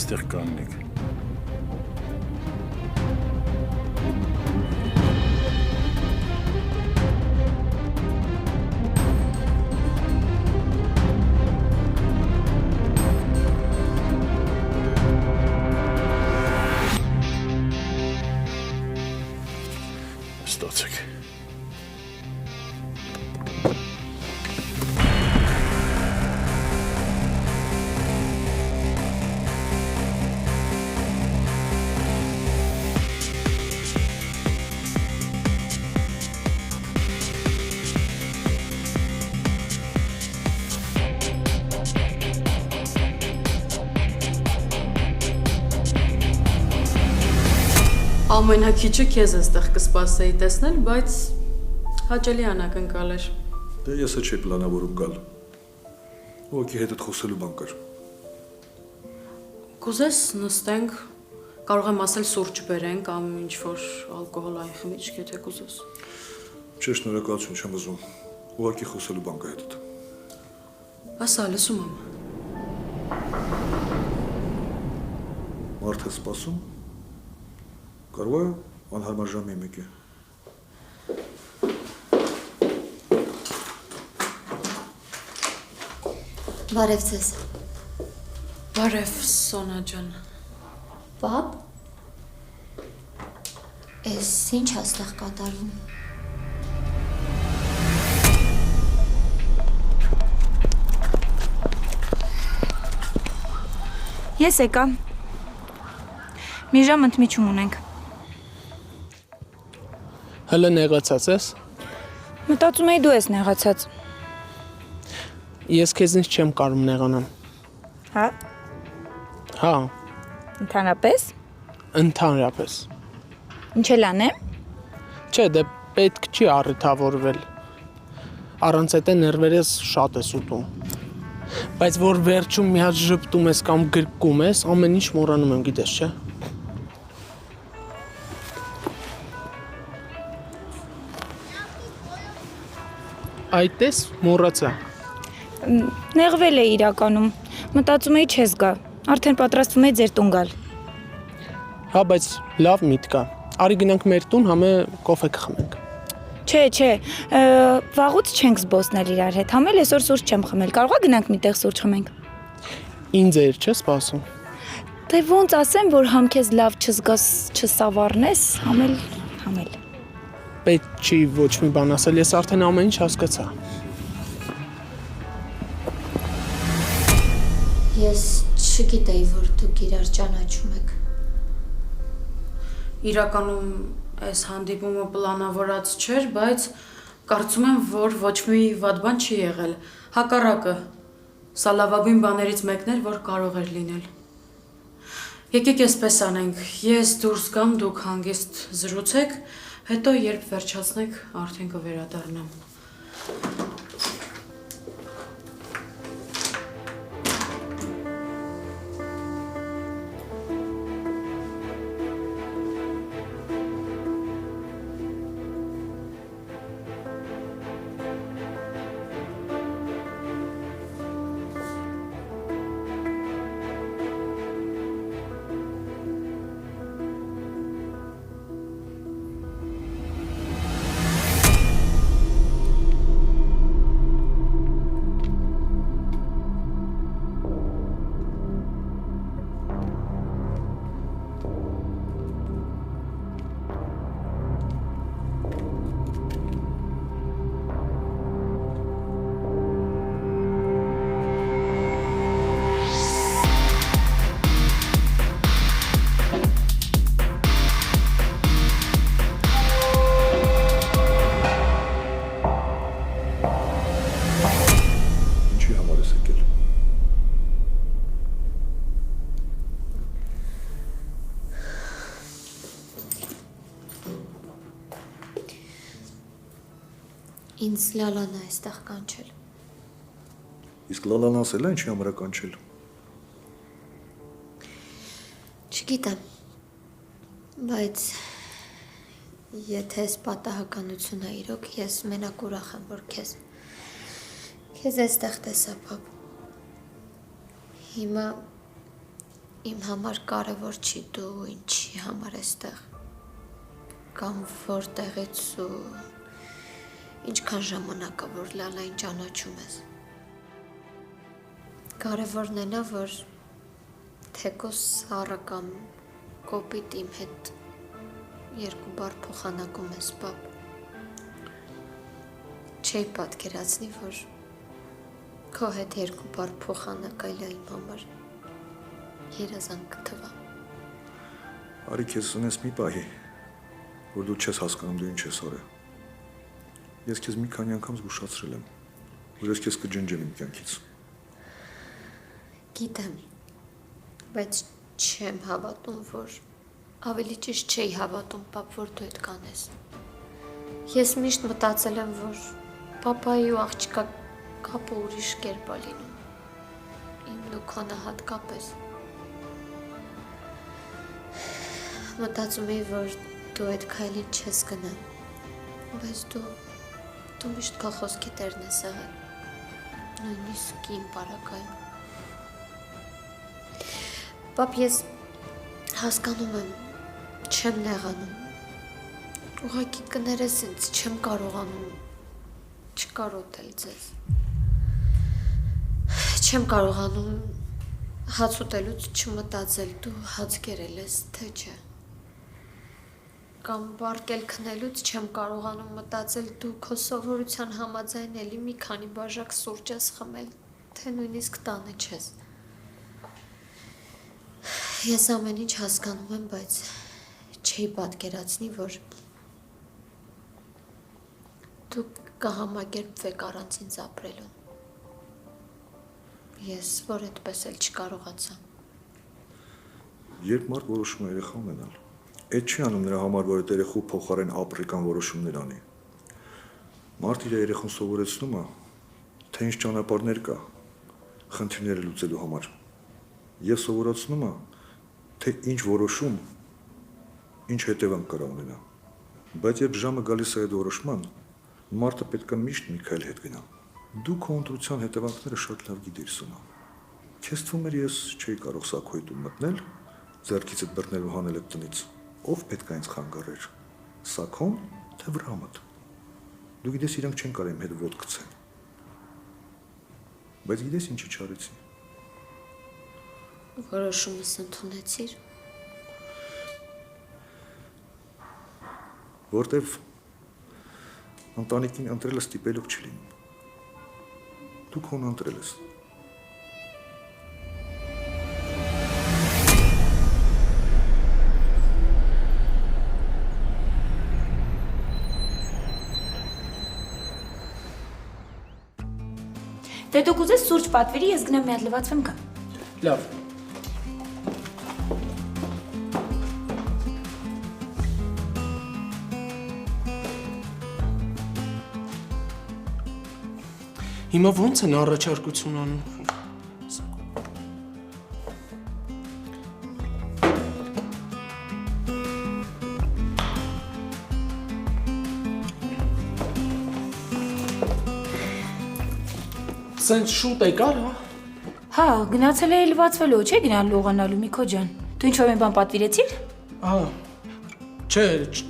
այստեղ կանգնեք։ Ստացեք։ Ամենաքիչը քեզ էստեղ կսպասեի տեսնել, բայց հաճելի անակնկալ էր։ Դե ես չէի պլանավորում գալ։ Ուղղակի հետդ խոսելու բան կար։ Կուզես նստենք, կարող եմ ասել սուրճ բերենք կամ ինչ-որ ալկոհոլային խմիչք, եթե կուզես։ Չէ, շնորհակալություն չեմ ուզում։ Ուղղակի խոսելու բան կա հետդ։ Ասա, լսում եմ։ Մարդ է սպասում։ Կարող է անհարմար ժամի մեկի։ Բարև ձեզ։ Բարև, Սոնա ջան։ Պապ։ Էս ինչ աստեղ կատարվում։ Ես եկա։ Մի ժամ ընդմիջում ունենք։ Հələ նեղացած ես։ Մտածում էի դու ես նեղացած։ Ես քեզնից չեմ կարող նեղանալ։ Հա։ Հա, Ընդհանրապես։ ընդհանրապես։ Ինչ էլ անեմ։ Չէ, դե պետք չի առիթավորվել։ Առանց այդ ներվերես շատ ես ուտում։ Բայց որ վերջում մի հատ ժպտում ես կամ գրկում ես, ամեն ինչ մոռանում եմ, գիտես, չէ։ Այդ ես մոռացա։ Նեղվել է իրականում։ Մտածում էի չես գա։ Արդեն պատրաստվում էի ձեր տուն գալ։ Հա, բայց լավ միտք է։ Արի գնանք մեր տուն, համե կոֆե կխմենք։ Չէ, վաղուց չենք զբոսնել իրար հետ։ Համել այսօր սուրճ չեմ խմել։ Կարող է գնանք միտեղ սուրճ խմենք։ Ինձ էր չէ սպասում։ Դե ոնց ասեմ, որ համ քեզ լավ չզգաս, չսավառնես, համել։ Պետք չի ոչ մի բան ասել, ես արդեն ամեն ինչ հասկացա։ Ես չգիտեի, որ դուք իրար ճանաչում եք։ Իրականում այս հանդիպումը պլանավորած չէր, բայց կարծում եմ, որ ոչ մի վատ բան չի եղել։ Հակառակը, սա լավագույն բաներից մեկն էր, որ կարող էր լինել։ Եկեք այսպես անենք, ես դուրս գամ, դուք հանգիստ զրուցեք, հետո երբ վերջացնեք, արդեն կվերադառնամ։ Ինձ լալանա այստեղ կանչել։ Իսկ լալան ասել է ինչի համար է կանչել։ Չգիտեմ, բայց եթե ես պատահականություն է իրոք, ես մենակ ուրախ եմ, որ քեզ այստեղ տեսա, պապ։ Հիմա Իմ համար կարևոր չի դու ինչի համար էստեղ կամ որտեղից ու ինչքան ժամանակա որ Լալային ճանաչում ես։ Կարևորն է նա, որ թեկուզ Սառը կամ կոպիտ իմ հետ երկու բառ փոխանակում ես, պապ։ Չէի պատկերացնի, որ քո հետ երկու բառ փոխանակայլը իմ համար երազանք կթվա։ Արի քեզ սնես մի պահի, որ դու չես հասկանում դու ինչ ես արել։ Ես քեզ մի քանի անգամ զգուշացրել եմ, որ ես քեզ կջնջեմ իմ կյանքից։ Գիտեմ, բայց չեմ հավատում, որ ավելի ճիշտ չէի հավատում, պապ, որ դու այդ կանես։ Ես միշտ մտածել եմ, որ պապայի ու աղջկա կապը ուրիշ կերպ է լինում։ Իմն ու քոնը հատկապես։ Մտածում էի, որ դու այդ քայլին չես գնա, բայց դու միշտ քո խոսքի տերն ես եղել, նույնիսկ իմ պարագայում։ Պապ, ես հասկանում եմ, չեմ նեղանում, ուղղակի կներես ինձ, չեմ կարողանում չկարոտել ձեզ, չեմ կարողանում հաց ուտելուց չմտածել, դու հաց կերել ես, թե չէ, կամ բարկել քնելուց չեմ կարողանում մտածել, դու քո սովորության համաձայն էլի մի քանի բաժակ սուրճ ես խմել, թե նույնիսկ տանը չես։ Ես ամեն ինչ հասկանում եմ, բայց չէի պատկերացնի, որ դու կհամակերպվեք առանց ինձ ապրելուն։ Ես որ այդպես էլ չկարողացա։ Երբ մարդ որոշում է երեխա ունենալ, այդ չի անում նրա համար, որ այդ երեխու փոխարեն ապրիկան որոշումներ անի։ Մարդ իր երեխուն սովորեցնում է, թե ինչ ճանապարհներ կա խնդիրները լուծելու համար։ Ես սովորացնում եմ, թե ինչ որոշում, ինչ հետևանք կրա ունենա։ Բայց երբ ժամը գալիս է այդ որոշման, մարդը պետք է միշտ մի քայլ հետ գնա։ Դու քո ընտրության հետևանքները շատ լավ գիտիր, Սոնա։ Քեզ թվում էր ես չէի կարող սակոյտում մտնել, ձեռքիցդ բռնել ու հանել այդ տնից։ Ով պետք է ինձ խանգարեր։ Սակոն, թե վրամդ։ Դու գիտես իրանք չեն կարող իմ հետ ոտ գցեն։ Բայց գիտես ինչի չարեցի։ Որոշումս ընդունեցիր։ Որտեվ ընտանիքին ընտրելը ստիպելով չի լինում։ Դու քոնը ընտրել ես։ Դե դուք ուզես սուրճ պատվիրի, ես գնամ մի հատ լվացվեմ գամ։ Լավ։ Հիմա ո՞նց են առաջարկություն անում։ Սենց շուտ եկար, հա։ Հա, գնացել էի լվացվելու, չէ՞ գնալ լողանալու Միքո ջան։ Դու ինչ-որ մի բան պատվիրեցիր։ Ահա։ Չէ,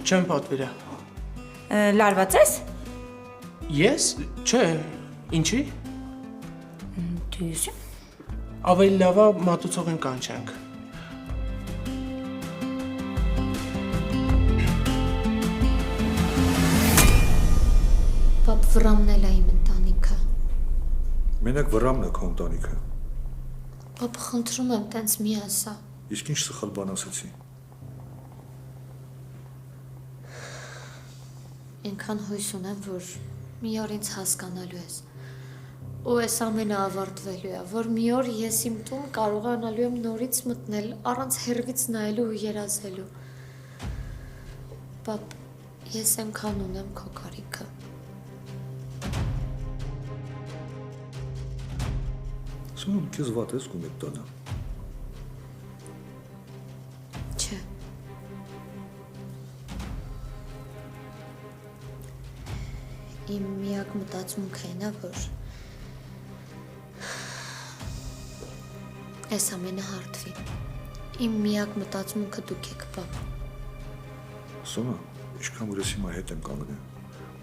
չեմ պատվիրել։ Լարված ես։ Ես? Չէ, ինչի։ Դու Ավելի լավ է մատուցողին կանչենք։ Պապ, վրամն էլ է իմ ընտանիքը։ Մենակ վրամն է քո ընտանիքը։ Պապ, խնդրում եմ, տենց մի ասա։ Իսկ ինչ սխալ բան ասեցի։ Այնքան հույս ունեմ, որ մի օր ինձ հասկանալու ես։ Ու այս ամենը ավարտվելու է, որ մի օր ես իմ տուն կարողանալու եմ նորից մտնել, առանց հեռվից նայելու ու երազելու։ Պապ, ես այնքան ունեմ քո կարիքը։ Սոնա, դու քեզ վատ ես գում այդ տանը։ Չէ։ Իմ միակ մտածմունքը այն է, որ այս ամենը հարթվի։ Իմ միակ մտածմունքը դուք եք, պապ։ Սոնա, ինչքան որ ես հիմա հետ եմ կանգնել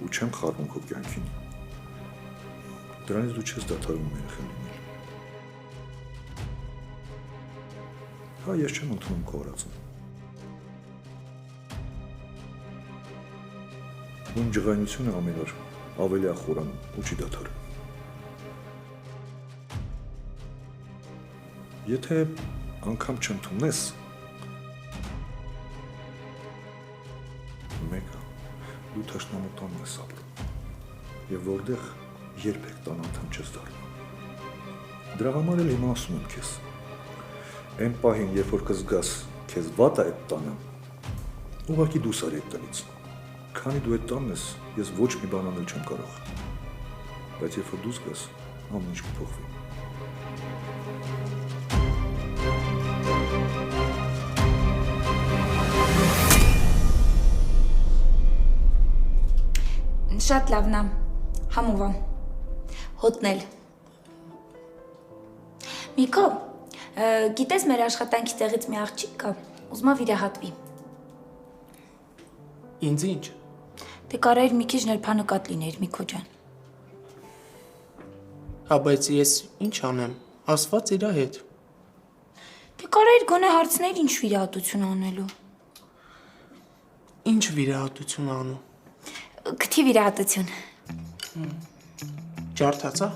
ու չեմ խառնում քո կյանքին։ Դրանից դու չես դադարում երեխա լինել։ Հա, ես չեմ ընդունում քո արածը։ Իմ ջղայնությունը ամեն օր ավելի է խորանում ու չի դադարում։ Եթե անգամ չընդունես, մեկը դու թշնամու տանն ես ապրում եւ որտեղ երբեք տան անդամ չես դառնում։ Դրա համար էլ հիմա ասում եմ քեզ, այն պահին, երբ որ կզգաս քեզ վատ է այդ տանը, ուղղակի դուրս արի այդ տնից։ Քանի դու այդ տանն ես, ես ոչ մի բան անել չեմ կարող։ Բայց երբ որ դու զգաս, ամեն ինչ կփոխվի։ Շատ լավն է, համով եմ, հոտնել։ Միքո, գիտես մեր աշխատանքի տեղից մի աղջիկ կա, ուզում է վիրահատվի։ Ինձ ինչ։ Դե կարայր մի քիչ ներբանուկատ լիներ, Միքո ջան։ Հա, բայց ես ինչ անեմ, ասված իրա հետ։ Դե կարայր գոնե հարցներ ինչ վիրահատություն անելու։ Ինչ վիրահատություն անում։ Քթի վիրահատություն։ Ջարդացա։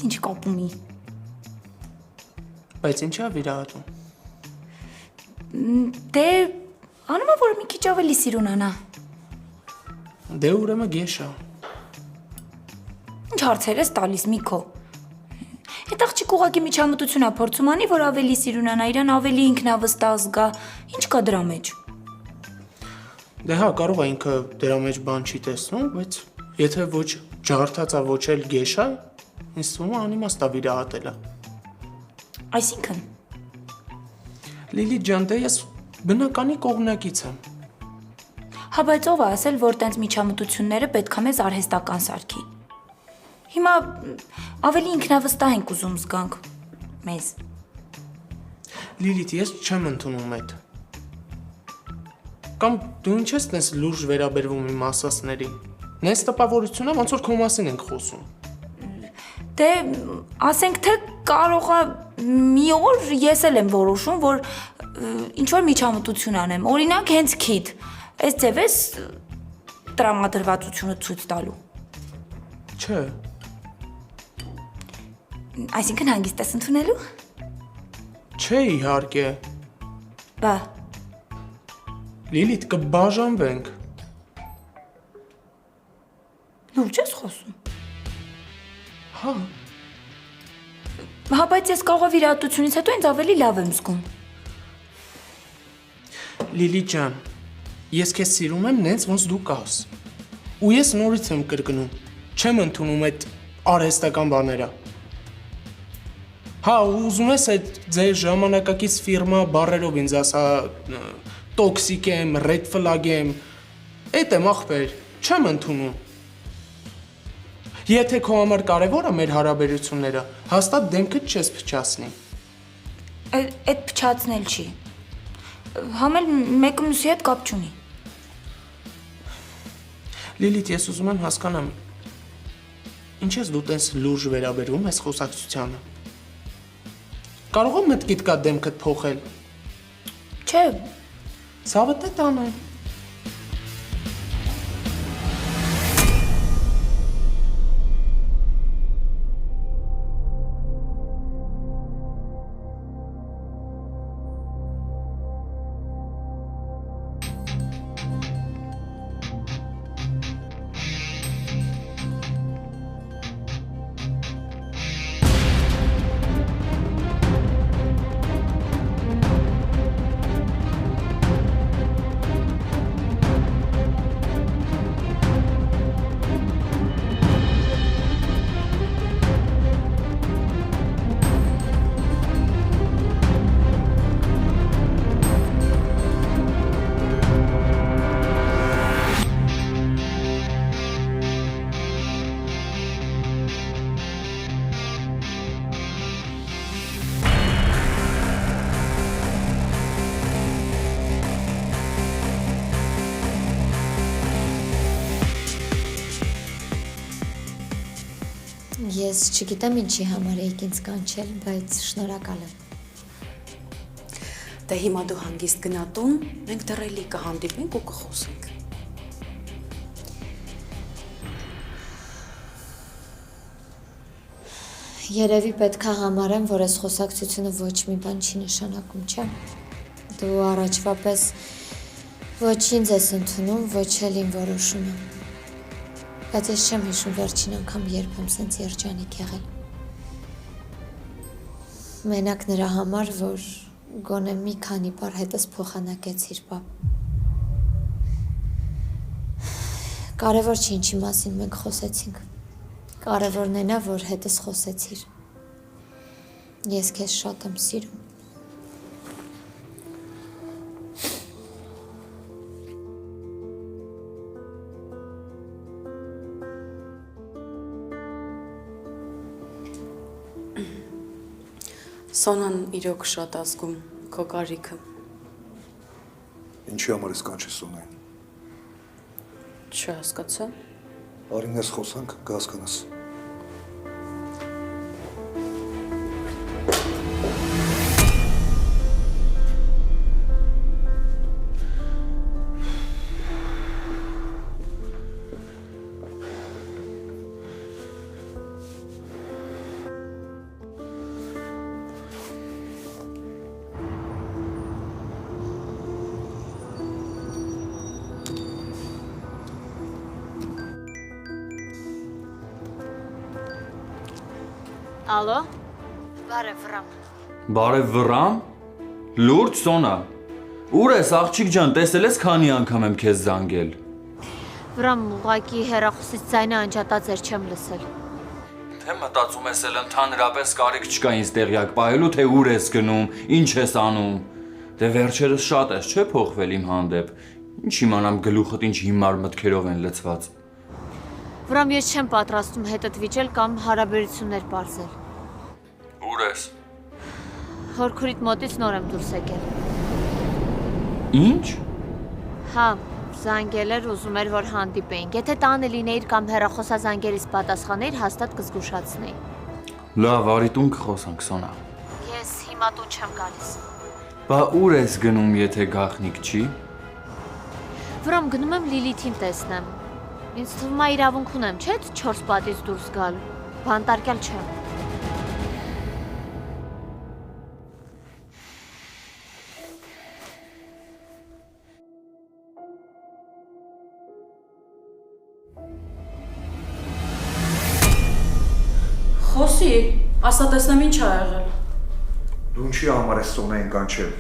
Ինչ կապումի։ Բայց ինչա վիրահատում։ Դե անում է որ մի քիչ ավելի սիրուն անա։ Դե ուրեմն գեշա։ Ինչ հարցեր ես տալիս Միքո։ Այդ աղջիկ ուղղակի միջամտություն է փորձում անի, որ ավելի սիրուն անա, իրան ավելի ինքնավստահ զգա։ Ինչ կա դրա մեջ։ Դե հա, կարող է ինքը դրա մեջ բան չի տեսնում, բայց եթե ոչ ջարդացա, ոչ էլ գեշա, ինձ թվում է անիմաստ է վիրահատելը։ Այսինքն Լիլիթ ջան, դե ես բնականի կողմնակից եմ։ Հա բայց ով է ասել, որ տենց միջամտությունները պետք է մեզ արհեստական սարքի։ Հիմա ավելի ինքնավստահ ենք ուզում զգանք մեզ։ Լիլիթ, ես չեմ ընդունում այդ։ Կամ դու ինչ ես տես լուրջ վերաբերվում իմ ասածների։ Նես տպավորությունը ոնց որ քո մասին ենք խոսում։ Դե ասենք թե կարող է մի օր ես էլ եմ որոշում, որ ինչ որ միջամտություն անեմ։ Օրինակ հենց քիթ։ Այս ձևես տրամադրվածությունը ցույց տալու։ Չէ։ Այսինքն հանգիստ ես ընդունելու։ Չէ, իհարկե։ Բա Լիլիթ, կբաժանվենք։ լուրջ ես խոսում։ Հա։ Հա բայց ես կարող եմ վիրահատությունից հետո ինձ ավելի լավ եմ զգում։ Լիլիթ ջան, ես քեզ սիրում եմ նենց ոնց դու կաս։ Ու ես նորից եմ կրկնում, չեմ ընդունում այդ արհեստական բաները։ Հա, ուզում ես այդ ձեր ժամանակակից ֆիրմա բառերով ինձ ասա տոքսիկ եմ, ռեդ ֆլագ եմ, էդ եմ ախպեր, չեմ ընդունում։ Եթե քո համար կարևոր է մեր հարաբերությունները, հաստատ դեմքդ չես փչացնի։ Այդ փչացնել չի։ Համել մեկը մյուսի հետ կապ չունի։ Լիլիթ, ես ուզում եմ հասկանամ, ինչ ես դու տես լուրջ վերաբերվում այս խոսակցությանը։ Կարող եմ մտքիդ կա դեմքդ փոխել։ Չէ, Ցավը թե տանեմ։ Ես չգիտեմ ինչի համար էիք ինձ կանչել, բայց շնորհակալ եմ։ Դե հիմա դու հանգիստ գնա տուն, մենք դեռ էլի կհանդիպենք ու կխոսենք։ Երևի պետք է համարեմ, որ այս խոսակցությունը ոչ մի բան չի նշանակում, չէ՞։ Դու առաջվա պես ոչ ինձ ես ընդունում, ոչ էլ իմ որոշումը։ Բայց ես չեմ հիշում վերջին անգամ երբ եմ սենց երջանիկ եղել։ Մենակ նրա համար, որ գոնե մի քանի բառ հետս փոխանակեցիր, պապ։ Կարևոր չի ինչի մասին մենք խոսեցինք։ Կարևորն է նա, որ հետս խոսեցիր։ Ես քեզ շատ եմ սիրում։ Սոնան իրոք շատ ազգում քո կարիքը։ Ինչի համար ես կանչես Սոնային։ Չհասկացա։ Արինես խոսանք, կհասկանաս։ Ալո։ Բարև վրամ։ Բարև վրամ։ Լուրջ Սոնա։ Ուր ես աղջիկ ջան, տեսել ես քանի անգամ եմ քեզ զանգել։ Վրամ ուղակի հեռախոսից ձայնը անջատած էր, չեմ լսել։ Թե մտածում ես էլ ընդհանրապես կարիք չկա ինձ տեղյակ պահելու, թե ուր ես գնում, ինչ ես անում։ Դե վերջերս շատ ես, չէ՞ փոխվել իմ հանդեպ։ Ինչ իմանամ գլուխդ ինչ հիմար մտքերով են լցված։ Վրամ ես չեմ պատրաստում հետդ վիճել կամ հարաբերություններ պարզել։ Ուր ես։ Հորքուրիդ մոտից նոր եմ դուրս եկել։ Ինչ։ Հա, զանգել էր, ուզում էր, որ հանդիպեինք։ Եթե տանը լինեիր կամ հեռախոսազանգերից պատասխաներ, հաստատ կզգուշացնեի։ Լավ, արի տուն կխոսանք Սոնա։ Ես հիմա տուն չեմ գալիս։ Բա ուր ես գնում, եթե գաղտնիք չի։ Վրամ գնում եմ Լիլիթին տեսնեմ։ Ինձ թվում է իրավունք ունեմ, չէ՞, 4 պատից դուրս գալ։ Բանտարկյալ չեմ։ Խոսի, ասա տեսնեմ ինչ ա եղել։ Դու ինչի համար ես Սոնային կանչել։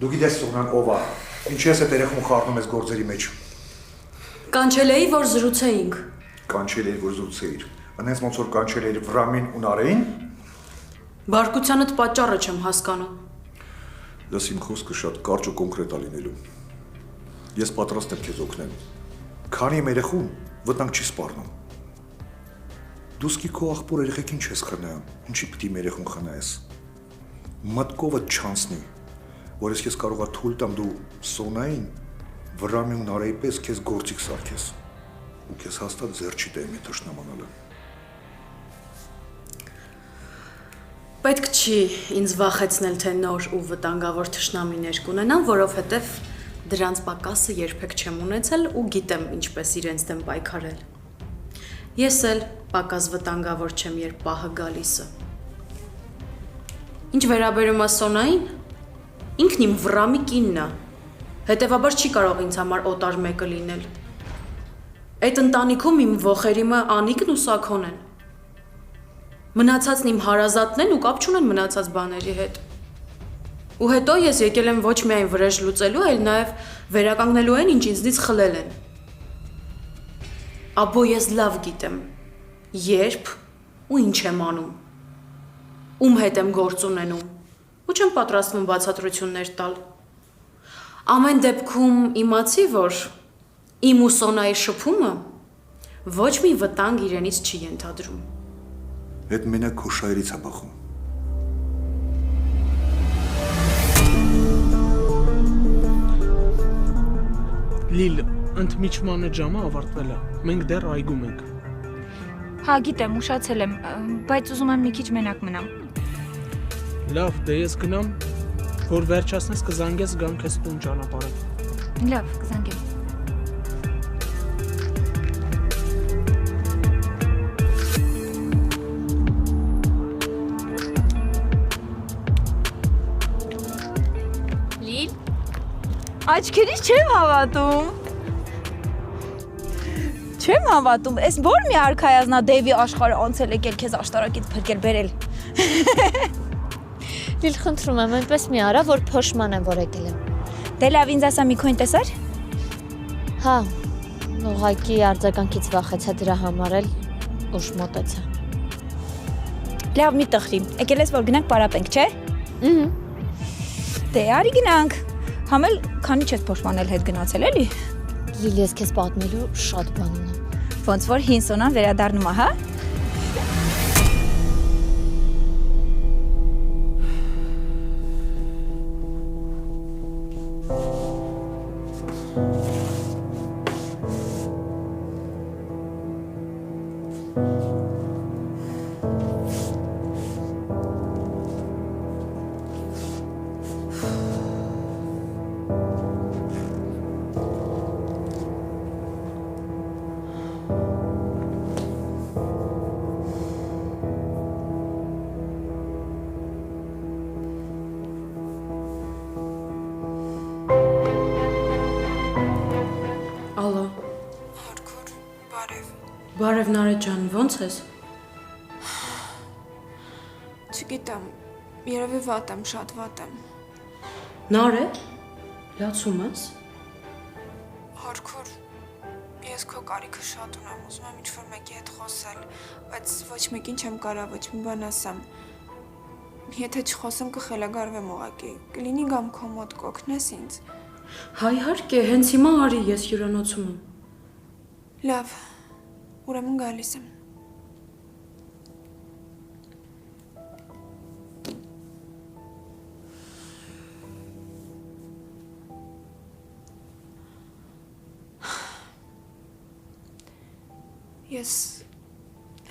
Դու գիտես Սոնան ով է։ Ինչի ես այդ երեխուն խառնում ես գործերի մեջ։ Կանչել էի, որ զրուցեինք։ Կանչել էիր, որ զրուցեիր։ Անենց ոնց որ կանչել էիր Վրամին ու Նարեին։ Բարկությանդ պատճառը չեմ հասկանում։ Դες իմ խոսքը շատ կարճ ու կոնկրետ է լինելու։ Ես պատրաստ եմ քեզ օգնել։ Քանի իմ երեխուն վտանգ չի սպառնում։ Դու սկի քո աղբոր երեխեքին չես խնայում, ինչի պիտի իմ երեխուն խնայես։ Մտքովդ չանցնի, որ ես կարողա թույլ տամ դու Սոնային Վրամի ու Նարեի պես քեզ գործիք սարքես, ու քեզ հաստատ ձեռ չի տայ մի թշնամանալը։ Պետք չի ինձ վախեցնել, թե նոր ու վտանգավոր թշնամիներ կունենամ, որովհետև դրանց պակասը երբեք չեմ ունեցել ու գիտեմ ինչպես իրենց դեմ պայքարել։ Ես էլ պակաս վտանգավոր չեմ, երբ պահը գալիսը։ Ինչ վերաբերում է Սոնային, ինքն իմ Վրամի կինն է, հետևաբար չի կարող ինձ համար օտար մեկը լինել։ Այդ ընտանիքում իմ ոխերիմը Անիկն ու Սաքոն են։ Մնացածն իմ հարազատն են ու կապ չունեն մնացած բաների հետ։ Ու հետո ես եկել եմ ոչ միայն վրեժ լուծելու, այլ նաև վերականգնելու են, ինչ ինձնից խլել են։ Աբո ես լավ գիտեմ, երբ ու ինչ եմ անում, ում հետ եմ գործ ունենում, ու չեմ պատրաստվում բացատրություններ տալ։ Ամեն դեպքում իմացի, որ իմ ու Սոնայի շփումը ոչ մի վտանգ իրենից չի ենթադրում։ Այդ մենակ քո շայրից է բախում։ Լիլ, ընդմիջմանը ժամը ավարտվել է։ Մենք դեռ այգում ենք։ Հա, գիտեմ, ուշացել եմ, բայց ուզում եմ մի քիչ մենակ մնամ։ Լավ, դե ես գնամ, որ վերջացնես կզանգես գամ քեզ տուն ճանապարհը։ Լավ, կզանգեմ։ Լիլ, Աչքերից չեմ հավատում։ Չեմ հավատում, այս ո՞ր մի արքայազնա Դեվի աշխարհը անցել եկել քեզ աշտարակից փրկել բերել։ Լիլ, խնդրում եմ, այնպես մի արա, որ փոշման եմ, որ եկել եմ։ Դե լավ, ինձ ասա մի քույն տեսար։ Հա, ուղղակի արձագանքից վախեցա դրա համար էլ ուշ մոտեցա։ Լավ, մի տխրի։ Եկել ես որ գնանք պարապենք, չէ։ Ահա։ Դե արի գնանք։ Համել քանի չես փոշմանել հետ գնացել էլի։ Լիլ, ես քեզ պատմելու շատ բան ունեմ։ Ոնց որ հին սոնան վերադառնում է, հա։ Ալո, Հարկուր, բարև։ բարև Նարեկ ջան, ո՞նց ես։ Չգիտեմ, երևի վատ եմ, շատ վատ եմ։ Նարեկ, լացում ես։ Հարկուր, ես քո կարիքը շատ ունեմ, ուզում եմ ինչ-որ մեկի հետ խոսել, բայց ոչ մեկին չեմ կարող ոչ մի բան ասեմ։ Եթե չխոսեմ կխելագարվեմ ուղղակի, կլինի գամ քո մոտ կօգնես ինձ։ Հա իհարկե, հենց հիմա արի, ես հյուրանոցում եմ։ Լավ, ուրեմն գալիս եմ։ Ես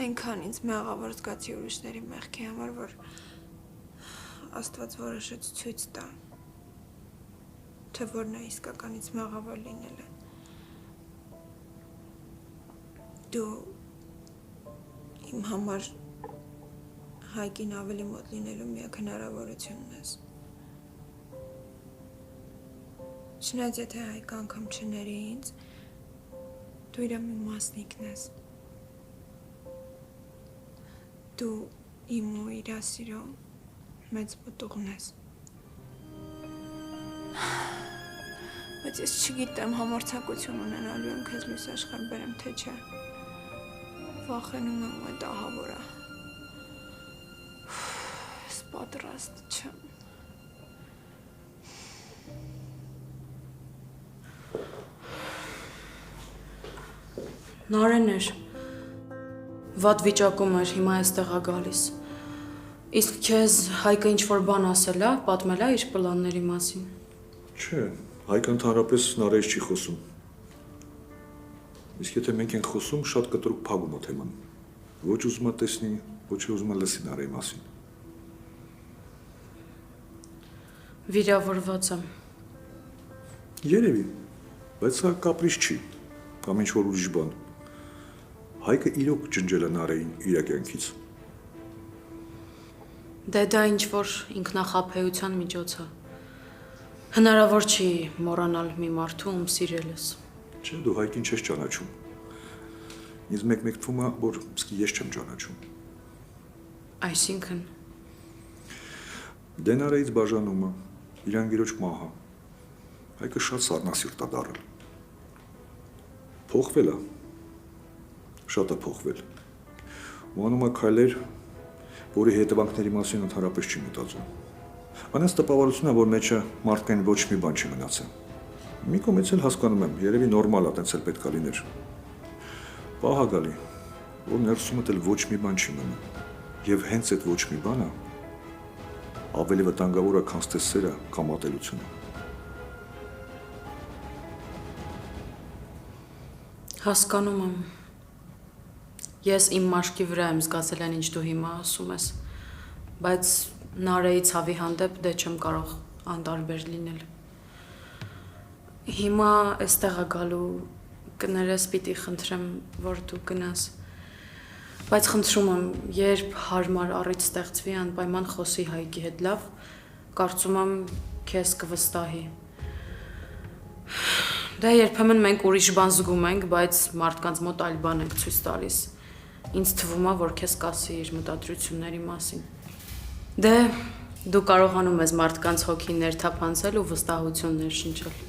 այնքան ինձ մեղավոր զգացի ուրիշների մեղքի համար, որ Աստված որոշեց ցույց տա, թե որն է իսկականից մեղավոր լինելը։ Դու իմ համար Հայկին ավելի մոտ լինելու միակ հնարավորությունն ես։ Չնայած եթե Հայկը անգամ չների ինձ, դու իր մի մասնիկն ես։ Դու իմ ու իրա սիրո մեծ պտուղն ես։ Բայց ես չգիտեմ համարձակություն ունենալու եմ քեզ լույս աշխարհ բերեմ, թե չէ։ Վախենում եմ այդ ահավորը։ Ես պատրաստ չեմ։ Նարեն էր, վատ վիճակում էր, հիմա այստեղ է գալիս։ Իսկ քեզ Հայկը ինչ-որ բան ասել է, պատմել է իր պլանների մասին։ Չէ, Հայկը ընդհանրապես Նարեից չի խոսում։ Իսկ եթե մենք ենք խոսում, շատ կտրուկ փակում է թեման։ Ոչ ուզում է տեսնի, ոչ ուզում է լսի Նարեի մասին։ Վիրավորված եմ։ Երևի, բայց սա կապրիչ չի, կամ ինչ-որ ուրիշ բան։ Հայկը իրոք ջնջել է Նարեին իր կյանքից։ Դե դա ինչ-որ ինքնախաբեության միջոց է։ Հնարավոր չի մոռանալ մի մարդու, ում սիրել ես։ Չէ, դու Հայկին չես ճանաչում։ Ինձ մեկ-մեկ թվում է, որ սկի ես չեմ ճանաչում։ Այսինքն Դե Նարեից բաժանումը, իր անգիրոջ մահը։ Հայկը շատ սառնասիրտ է դառել։ Փոխվել է։ Շատ է փոխվել։ Անում է քայլեր, որի հետևանքների մասին ընդհանրապես չի մտածում։ Անես տպավորությունն է, որ մեջը մարդկային ոչ մի բան չի մնացել։ Մի կողմից էլ հասկանում եմ, երևի նորմալ է, տենց էլ պետք է լիներ։ Պահ գալի, որ ներսումդ էլ ոչ մի բան չի մնում։ Եվ հենց այդ ոչ մի բանը ավելի վտանգավոր է, քան սերը կամ ատելությունը։ հասկանում եմ։ Ես իմ մաշկի վրա եմ զգացել այն, ինչ դու հիմա ասում ես, բայց Նարեի ցավի հանդեպ դե չեմ կարող անտարբեր լինել։ Հիմա այստեղ է գալու կներես պիտի խնդրեմ, որ դու գնաս, բայց խնդրում եմ, երբ հարմար առիթ ստեղծվի, անպայման խոսի Հայկի հետ, լավ, կարծում եմ քեզ կվստահի։ Դե երբեմն մենք ուրիշ բան զգում ենք, բայց մարդկանց մոտ այլ բան ենք ցույց տալիս։ Ինձ թվում է, որ քեզ կասի իր մտադրությունների մասին։ Դե դու կարողանում ես մարդկանց հոգին ներթափանցել ու վստահություն ներշնչել։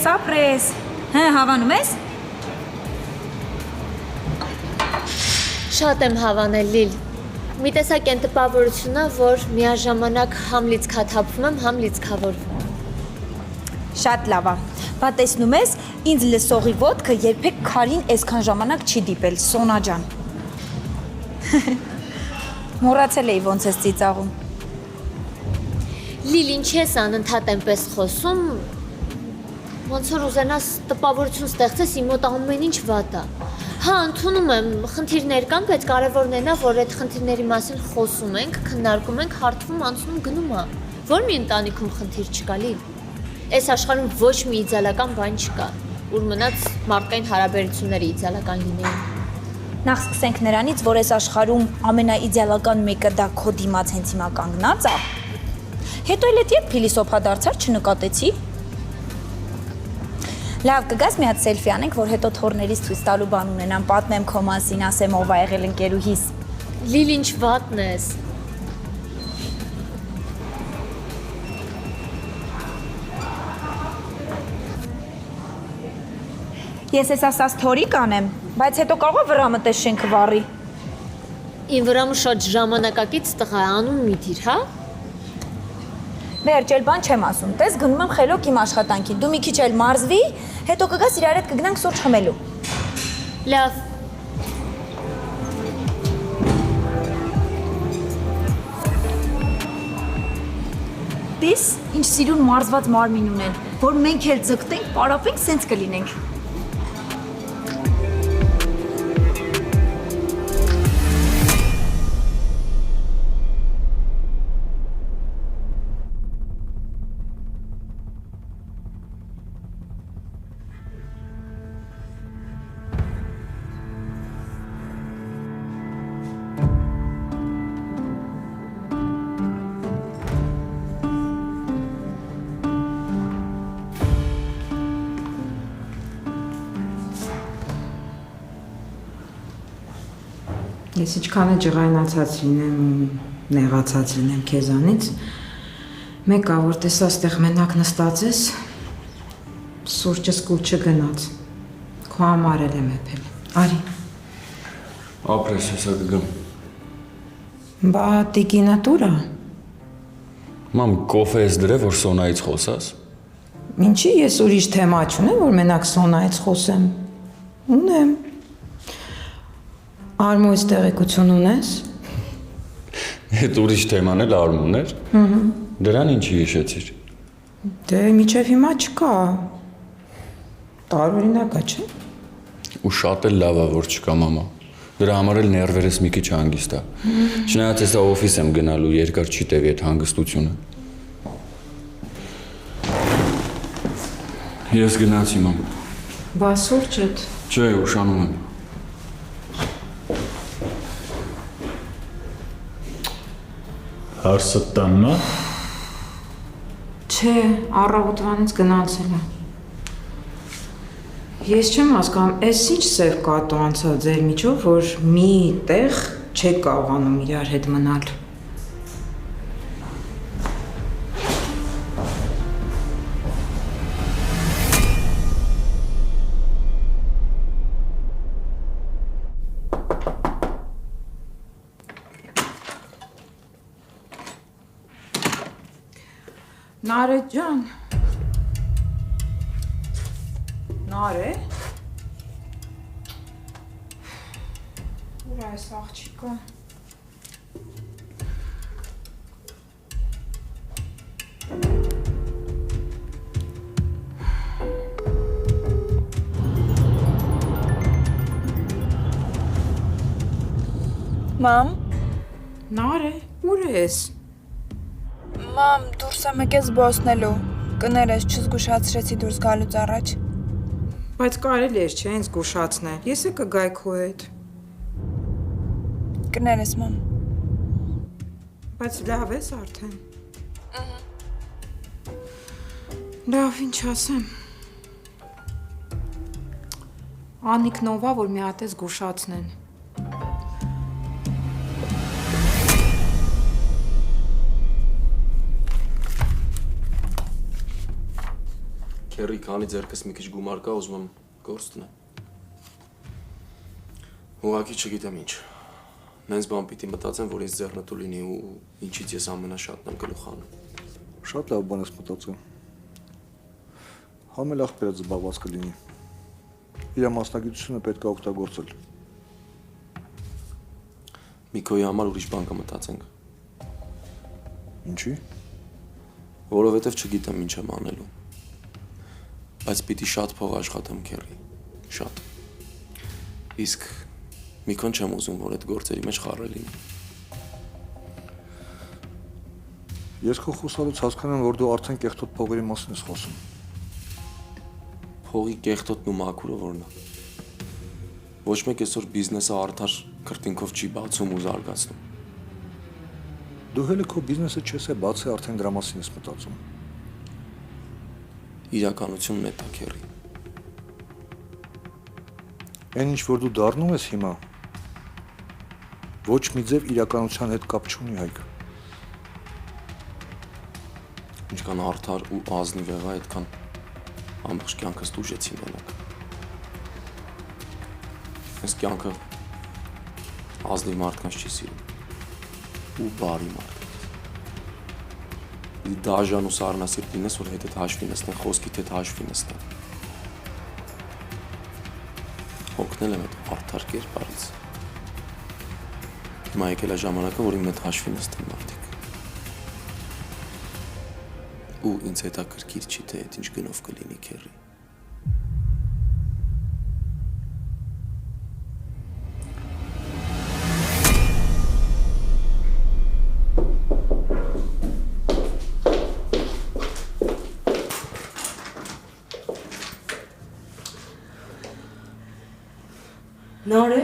Ապրես, հա, հավանում ես? Շատ եմ հավանել, Լիլ։ Մի տեսակ են տպավորությունն է, որ միաժամանակ համ լիցքաթափվում եմ, համ լիցքավորվում։ Շատ լավ է։ Բա տեսնում ես, ինձ լսողի ոտքը երբեք քարին այսքան ժամանակ չի դիպել, Սոնա ջան։ Մոռացել էի ոնց ես ծիծաղում։ Լիլ, ինչ ես անընդհատ այնպես խոսում, ոնց որ ուզենաս տպավորություն ստեղծես իմ մոտ ամեն ինչ վատ է։ Հա, ընդունում եմ, խնդիրներ կան, բայց կարևորն է, որ այդ խնդիրների մասին խոսում ենք, քննարկում ենք, հարթվում, անցնում, գնում է։ Որ մի ընտանիքում խնդիր չկա, Լիլ։ Այս աշխարհում ոչ մի իդեալական բան չկա, ուր մնաց մարդկային հարաբերությունները իդեալական լինեին։ Նախ սկսենք նրանից, որ այս աշխարհում ամենաիդեալական մեկը դա քո դիմաց հենց հիմա կանգնած է։ Հետո էլ այդ երբ փիլիսոփա դարձար չնկատեցի։ Լավ, կգաս մի հատ սելֆի անենք, որ հետո թորներից ցույց տալու բան ունենամ, պատմեմ քո մասին, ասեմ ով ա եղել ընկերուհիս։ Լիլ, ինչ վատն ես։ Ես ես ասած թորի կանեմ, բայց հետո կարող է վրա մտես շենքը վառի։ Ին վրա շատ ժամանակակից տղա է, անում մի դիր, հա։ Վերջ, էլ բան չեմ ասում, տես գնում եմ խելոք իմ աշխատանքին, դու մի քիչ էլ մարզվի, հետո կգաս իրար հետ կգնանք սուրճ խմելու։ Լավ։ Տես, ինչ սիրուն մարզված մարմին ունեն, որ մենք էլ ձգտենք, պարապենք, սենց կլինենք։ Ես ինչքան է ջղայնացած լինեմ ու նեղացած լինեմ քեզանից, մեկա որ տեսա ստեղ մենակ նստած ես, սուրճս կուլ չգնաց, քո համար էլ եմ եփել, արի։ Ապրես հեսա կգամ։ Բա տիկինը տուրա։ Մամ, կոֆե ես դրե, որ Սոնայից խոսաս։ Ինչի ես ուրիշ թեմա չունեմ, որ մենակ Սոնայից խոսեմ։ Ունեմ։ Արմույս տեղեկություն ունես։ Հետ ուրիշ թեման էլ Արմուն էր։ Դրան ինչի հիշեցիր։ Դե միջև հիմա չկա։ Տարօրինակ է, չէ՞։ Ու շատ էլ լավ է, որ չկա մամա։ Դրա համար էլ ներվերս մի քիչ հանգիստ է։ Չնայած հեսա օֆիս եմ գնալու, երկար չի տևի այդ հանգստությունը։ Ես գնացի մամ։ Բա սուրճդ։ Չէ, ուշանում եմ։ Հարսը տանն է։ Չէ, առավոտվանից գնացել է։ Ես չեմ հասկանում, այս ինչ սև կատու անցա ձեր միջով, որ մի տեղ չեք կարողանում իրար հետ մնալ։ Նարե ջան։ Նարե։ Ուր է այս աղջիկը։ Մամ, Նարե, ուր ես։ մամ, դուրս եմ եկել զբոսնելու։ Կներես, չզգուշացրեցի դուրս գալուց առաջ։ Բայց կարելի է չէ ինձ զգուշացնել։ Ես է կգայի քո հետ։ Կներես, մամ։ Բայց լավ ես արդեն։ Լավ, ինչ ասեմ։ Անիկն ով է, որ մի հատ է զգուշացնեն։ Քերի, քանի ձերքս մի քիչ գումար կա, ուզում եմ գործ տնեմ։ Ուղղակի չգիտեմ ինչ։ Նենց բան պիտի մտածեմ, որ ինձ ձեռնտու լինի ու ինչից ես ամենաշատն եմ գլուխ անում։ Շատ լավ բան ես մտածում։ Համել աղբերը զբաղված կլինի։ Իր մասնագիտությունը պետք է օգտագործել։ Միքոյի համար ուրիշ բան կմտածենք։ Ինչի՞։ Որովհետև չգիտեմ ինչ եմ անելու։ Բայց պիտի շատ փող աշխատեմ, Քերի, շատ։ Իսկ Միքոն չեմ ուզում, որ այդ գործերի մեջ խառը լինի։ Ես քո խոսալուց հասկանում եմ, որ դու արդեն կեղտոտ փողերի մասին ես խոսում։ Փողի կեղտոտն ու մաքուրը որն է։ Ոչ մեկ այսօր բիզնեսը արդար քրտինքով չի բացում ու զարգացնում։ Դու հենց քո բիզնեսը չես է բացի արդեն դրա մասին ես մտածում։ Իրականությունն է դա, Քերի։ Այն ինչ որ դու դառնում ես հիմա, ոչ մի ձև իրականության հետ կապ չունի, Հայկ։ Ինչքան արդար ու ազնիվ եղա, այդքան ամբողջ կյանքս դուժեցի մենակ։ Այս կյանքը ազնիվ մարդկանց չի սիրում ու բարի մարդկանց։ Դաժան ու սառնասիրտ լինես, որ հետդ հաշվի նստեն, խոսքիդ հետ հաշվի նստեն։ Հոգնել եմ այդ արդար կերպարից։ Հիմա եկել է ժամանակը, որ իմ հետ հաշվի նստեն մարդիկ։ Ու ինձ հետաքրքիր չի, թե այդ ինչ գնով կլինի, Քերի։ Նարե։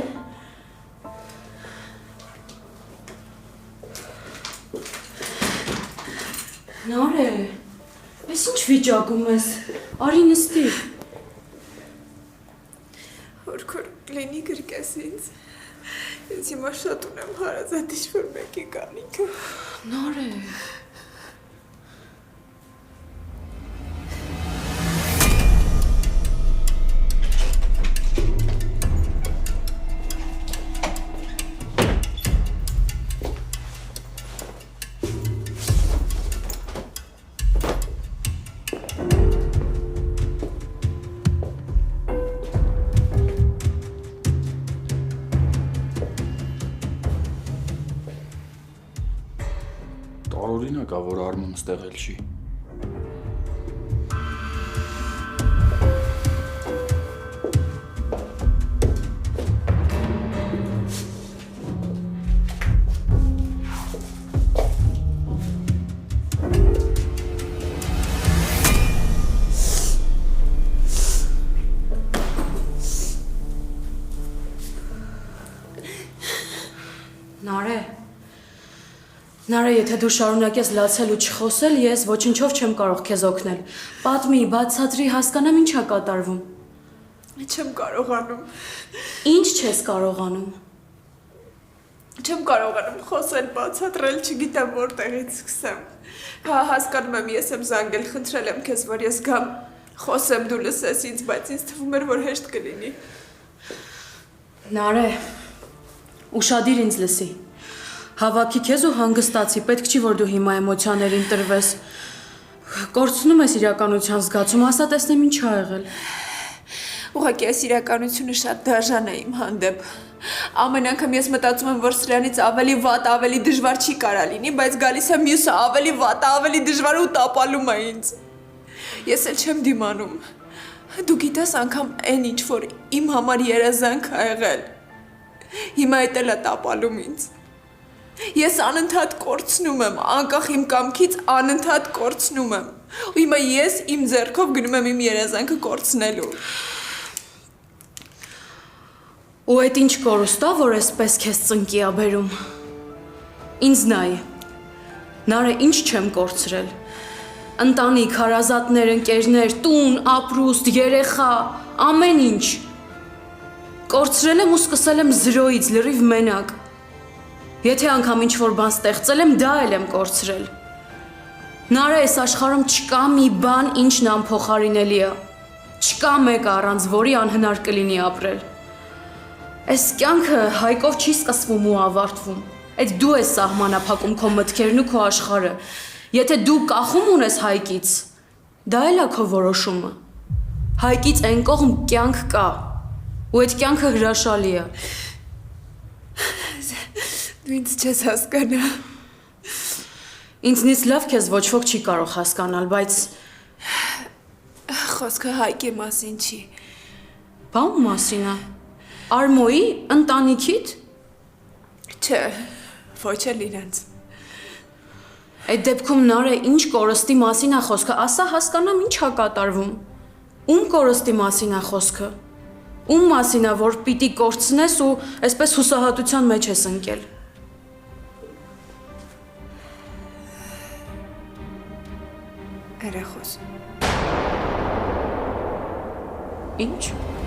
Նարե, ես ինչ վիճակում ես, արի նստի։ Հորքոր լինի գրկես ինձ։ Ես հիմա շատ ունեմ հարազատ ինչ-որ մեկի կանիքը։ Նարե։ Տարօրինակ է, որ Արմեն ստեղ էլ չի։ Նարե, եթե դու շարունակես լացել ու չխոսել, ես ոչնչով չեմ կարող քեզ օգնել։ Պատմի, բացատրի, հասկանամ ինչ է կատարվում։ Չեմ կարողանում։ Ինչ չես կարողանում։ Չեմ կարողանում խոսել, բացատրել, չգիտեմ որտեղից սկսեմ։ Հա, հասկանում եմ, ես եմ զանգել, խնդրել եմ քեզ, որ ես գամ, խոսեմ, դու լսես ինձ, բայց ինձ թվում էր, որ հեշտ կլինի։ Նարե, ուշադիր ինձ լսի։ Հավաքի քեզ ու հանգստացի, պետք չի, որ դու հիմա էմոցիաներին տրվես։ Կորցնում ես իրականության զգացում, ասա տեսնեմ ինչ ա եղել։ Ուղղակի այս իրականությունը շատ դաժան է իմ հանդեպ։ Ամեն անգամ ես մտածում եմ, որ սրանից ավելի վատ, ավելի դժվար չի կարա լինի, բայց գալիս է մյուսը ավելի վատ, ավելի դժվար ու տապալում է ինձ։ Ես էլ չեմ դիմանում։ Դու գիտես անգամ այն ինչ որ իմ համար երազանք ա եղել։ Հիմա էդ էլ է տապալում ինձ։ Ես անընդհատ կորցնում եմ, անկախ իմ կամքից անընդհատ կորցնում եմ։ Ու հիմա ես իմ ձեռքով գնում եմ իմ երազանքը կորցնելու։ Ու այդ ինչ կորուստա, որ այսպես քեզ ծնկի ա բերում։ Ինձ նայ։ Նարը ինչ չեմ կորցրել։ Ընտանիք, հարազատներ, ընկերներ, տուն, ապրուստ, երեխա, ամեն ինչ։ Կորցրել եմ ու սկսել եմ 0-ից լրիվ մենակ։ Եթե անգամ ինչ-որ բան ստեղծել եմ, դա էլ եմ կորցրել։ Նարը այս աշխարհում չկա մի բան, ինչն անփոխարինելի է։ Չկա մեկը, առանց որի անհնար կլինի ապրել։ Այս կյանքը հայկով չի սկսվում ու ավարտվում։ Այդ դու ես սահմանափակում քո մտքերն ու քո աշխարհը։ Եթե դու կախում ունես հայկից, դա էլ է քո որոշումը։ Հայկից այն կողմ կյանք կա, ու այդ կյանքը հրաշալի է։ Դու ինձ չես հասկանա։ Ինձնից լավ քեզ ոչ ոք չի կարող հասկանալ, բայց Խոսքը Հայկի մասին չի։ բա ում մասին է։ Արմոյի, ընտանիքիդ։ Չէ, ոչ էլ իրենց։ Այդ դեպքում Նարը ինչ կորստի մասին է խոսքը, ասա հասկանամ ինչ ա կատարվում։ Ում կորստի մասին է խոսքը։ Ում մասին է, որ պիտի կորցնես ու այսպես հուսահատության մեջ ես ընկել։ Երախոս։ Ինչ։